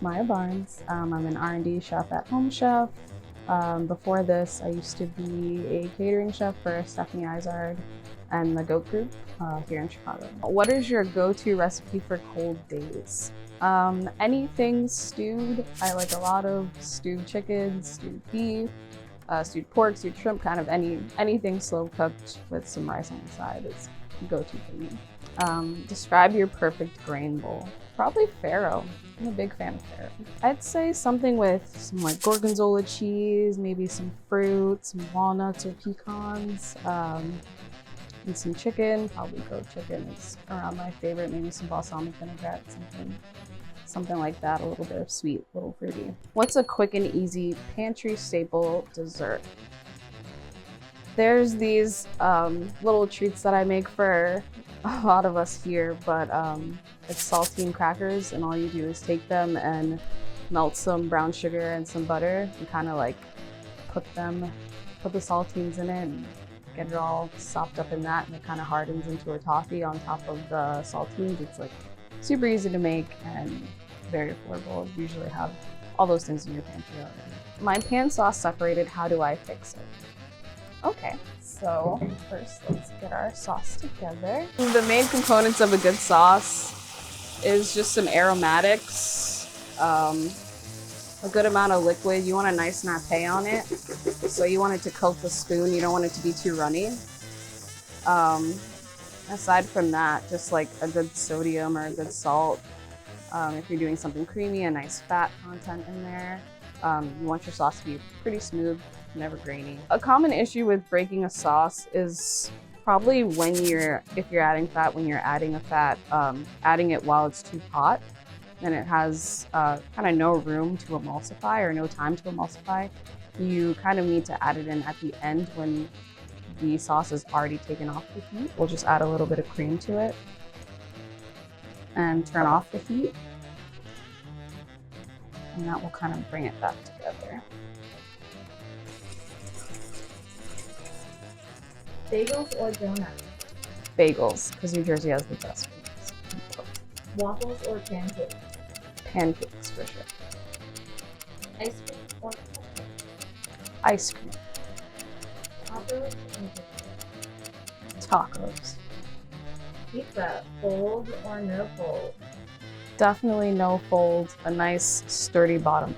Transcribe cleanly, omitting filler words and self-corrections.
Maija Barnes. I'm an R&D chef at Home Chef. Before this, I used to be a catering chef for Stephanie Izard and the Goat Group here in Chicago. What is your go-to recipe for cold days? Anything stewed. I like a lot of stewed chicken, stewed beef, stewed pork, stewed shrimp, kind of anything slow cooked with some rice on the side is go-to for me. Describe your perfect grain bowl. Probably farro. I'm a big fan of farro. I'd say something with some like gorgonzola cheese, maybe some fruit, some walnuts or pecans, and some chicken. Probably goat chicken is around my favorite. Maybe some balsamic vinaigrette, something like that. A little bit of sweet, a little fruity. What's a quick and easy pantry staple dessert? There's these little treats that I make for a lot of us here, but it's saltine crackers, and all you do is take them and melt some brown sugar and some butter and kind of like put the saltines in it and get it all sopped up in that, and it kind of hardens into a toffee on top of the saltines. It's like super easy to make and very affordable. You usually have all those things in your pantry already. My pan sauce separated, how do I fix it? Okay, so first let's get our sauce together. The main components of a good sauce is just some aromatics, a good amount of liquid. You want a nice nappe on it, so you want it to coat the spoon. You don't want it to be too runny. Aside from that, just like a good sodium or a good salt. If you're doing something creamy, a nice fat content in there. You want your sauce to be pretty smooth, never grainy. A common issue with breaking a sauce is probably if you're adding fat, when you're adding a fat, adding it while it's too hot, then it has kind of no room to emulsify or no time to emulsify. You kind of need to add it in at the end when the sauce is already taken off the heat. We'll just add a little bit of cream to it and turn off the heat. And that will kind of bring it back together. Bagels or donuts? Bagels, because New Jersey has the best ones. Waffles or pancakes? Pancakes, for sure. Ice cream or cupcakes? Ice cream. Tacos and pizza? Tacos. Pizza, fold or no fold? Definitely no fold, a nice sturdy bottom.